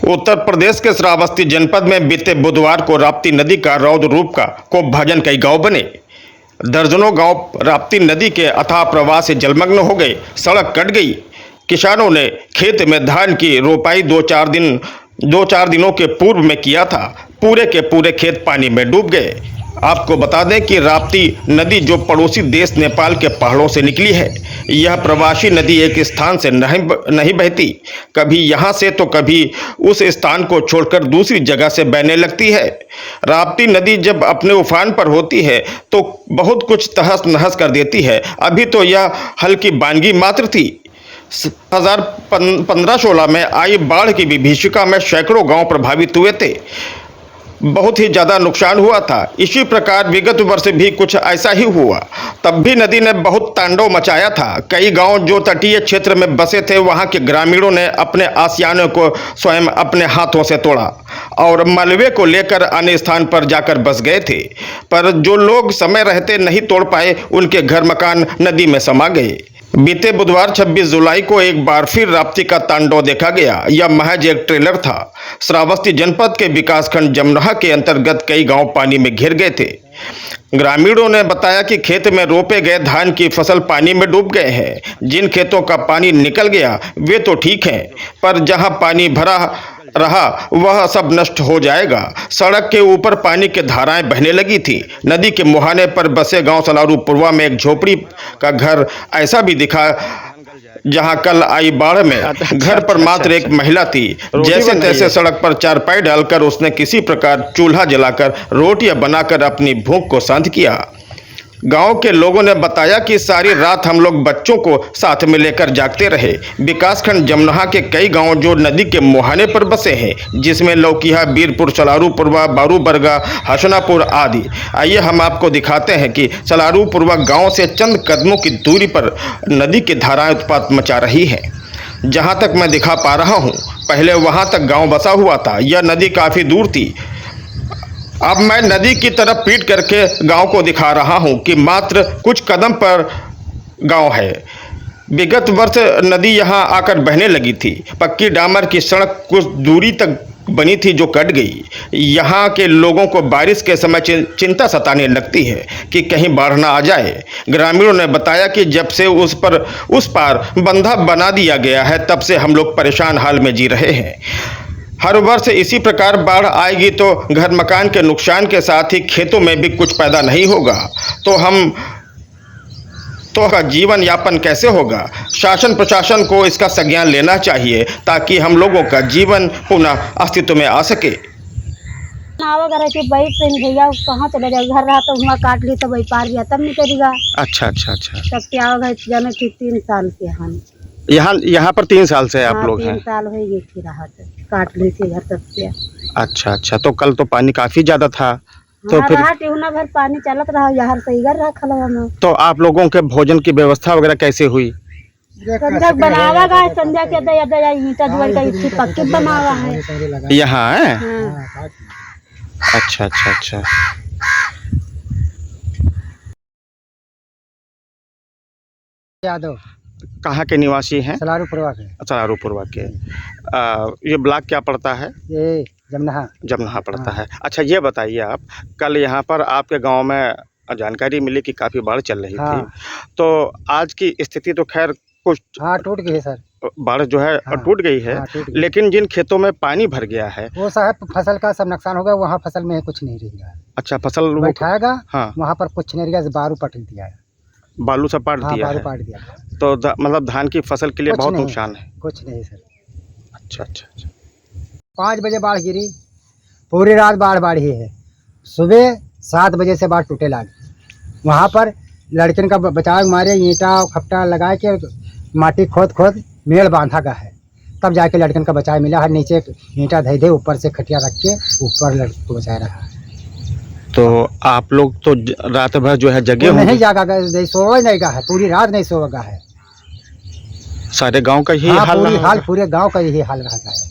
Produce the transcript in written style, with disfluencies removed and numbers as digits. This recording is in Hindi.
उत्तर प्रदेश के श्रावस्ती जनपद में बीते बुधवार को राप्ती नदी का रौद्र रूप का कोपभाजन कई गांव बने। दर्जनों गांव राप्ती नदी के अथाह प्रवाह से जलमग्न हो गए, सड़क कट गई। किसानों ने खेत में धान की रोपाई दो चार दिनों के पूर्व में किया था, पूरे के पूरे खेत पानी में डूब गए। आपको बता दें कि राप्ती नदी जो पड़ोसी देश नेपाल के पहाड़ों से निकली है, यह प्रवासी नदी एक स्थान से नहीं बहती, कभी यहाँ से तो कभी उस स्थान को छोड़कर दूसरी जगह से बहने लगती है। राप्ती नदी जब अपने उफान पर होती है तो बहुत कुछ तहस नहस कर देती है। अभी तो यह हल्की बानगी मात्र थी। 2015-16 में आई बाढ़ की विभीषिका में सैकड़ों गांव प्रभावित हुए थे, बहुत ही ज़्यादा नुकसान हुआ था। इसी प्रकार विगत वर्ष भी कुछ ऐसा ही हुआ, तब भी नदी ने बहुत तांडव मचाया था। कई गांव जो तटीय क्षेत्र में बसे थे, वहां के ग्रामीणों ने अपने आशियानों को स्वयं अपने हाथों से तोड़ा और मलबे को लेकर अन्य स्थान पर जाकर बस गए थे। पर जो लोग समय रहते नहीं तोड़ पाए, उनके घर मकान नदी में समा गए। बीते बुधवार 26 जुलाई को एक बार फिर राप्ती का तांडव देखा गया। यह महज एक ट्रेलर था। श्रावस्ती जनपद के विकासखंड जमनहा के अंतर्गत कई गांव पानी में घिर गए थे। ग्रामीणों ने बताया कि खेत में रोपे गए धान की फसल पानी में डूब गए हैं। जिन खेतों का पानी निकल गया वे तो ठीक हैं, पर जहां पानी भरा रहा वह सब नष्ट हो जाएगा। सड़क के ऊपर पानी की धाराएं बहने लगी थी। नदी के मुहाने पर बसे गांव सलारू पुरवा में एक झोपड़ी का घर ऐसा भी दिखा जहां कल आई बाढ़ में घर पर मात्र एक महिला थी। जैसे तैसे सड़क पर चारपाई डालकर उसने किसी प्रकार चूल्हा जलाकर रोटियां बनाकर अपनी भूख को शांत किया। गांव के लोगों ने बताया कि सारी रात हम लोग बच्चों को साथ में लेकर जागते रहे। विकासखंड जमनहा के कई गांव जो नदी के मुहाने पर बसे हैं, जिसमें लौकिया, बीरपुर, सलारूपुरवा, बारूबरगा, हसनापुर आदि। आइए हम आपको दिखाते हैं कि सलारूपुरवा गांव से चंद कदमों की दूरी पर नदी की धाराएं उत्पात मचा रही हैं। जहां तक मैं दिखा पा रहा हूं, पहले वहां तक गाँव बसा हुआ था। यह नदी काफ़ी दूर थी। अब मैं नदी की तरफ पीट करके गांव को दिखा रहा हूं कि मात्र कुछ कदम पर गांव है। विगत वर्ष नदी यहां आकर बहने लगी थी। पक्की डामर की सड़क कुछ दूरी तक बनी थी जो कट गई। यहां के लोगों को बारिश के समय चिंता सताने लगती है कि कहीं बाढ़ ना आ जाए। ग्रामीणों ने बताया कि जब से उस पार बंधा बना दिया गया है, तब से हम लोग परेशान हाल में जी रहे हैं। हर वर्ष इसी प्रकार बाढ़ आएगी तो घर मकान के नुकसान के साथ ही खेतों में भी कुछ पैदा नहीं होगा, तो का जीवन यापन कैसे होगा। शासन प्रशासन को इसका संज्ञान लेना चाहिए ताकि हम लोगों का जीवन पुनः अस्तित्व में आ सके। भैया कहाँ चले जाओ, घर रहा तो वहाँ काट ली तो वही पार गया तब निकलेगा। अच्छा। तब क्या होगा, जाने की 3 साल के हम यहाँ पर 3 साल से आप लोग हैं। 3 साल हो गए थी, राहत काट ली थी घर तक से। अच्छा, तो कल तो पानी काफी ज्यादा था, तो फिर टिहुना भर पानी चलत रहा, यहाँ सही कर रखा हमें। तो आप लोगों के भोजन की व्यवस्था वगैरह कैसे हुई? बनावा है संध्या के ईटा दुआर का इतनी पक्की बनावा है यहाँ है। अच्छा। यादव कहाँ के निवासी हैं? सलारूपुरवा के। ये ब्लॉक क्या पड़ता है? ये जमनहा पड़ता है। अच्छा, ये बताइए आप, कल यहाँ पर आपके गांव में जानकारी मिली कि काफ़ी बाढ़ चल रही थी, तो आज की स्थिति तो खैर कुछ टूट गई है सर। बाढ़ जो है टूट गई है, लेकिन जिन खेतों में पानी भर गया है वो साहब फसल का सब नुकसान हो गया। वहाँ फसल में कुछ नहीं रह गया। अच्छा, फसल बैठाएगा, वहाँ पर कुछ नहीं रह गया, बारू पट दिया है, बालू से पाट दिया है। तो मतलब धान की फसल के लिए बहुत नुकसान है। कुछ नहीं सर। अच्छा। 5 बजे बाढ़ गिरी, पूरी रात बाढ़ ही है। सुबह 7 बजे से बाढ़ टूटे लगी। वहाँ पर लड़किन का बचाव मारे ईंटा खपटा लगा के माटी खोद मेल बांधा गया है, तब जाके लड़किन का बचाव मिला है। नीचे ईंटा धे ऊपर से खटिया रख के ऊपर लड़की को बचा रहा है। तो आप लोग तो रात भर जो है जगे होंगे? नहीं जागा गए, सोए नहीं गया है, पूरी रात नहीं सोगा है। सारे गांव का यही हाल? पूरे गांव का यही हाल रहा है।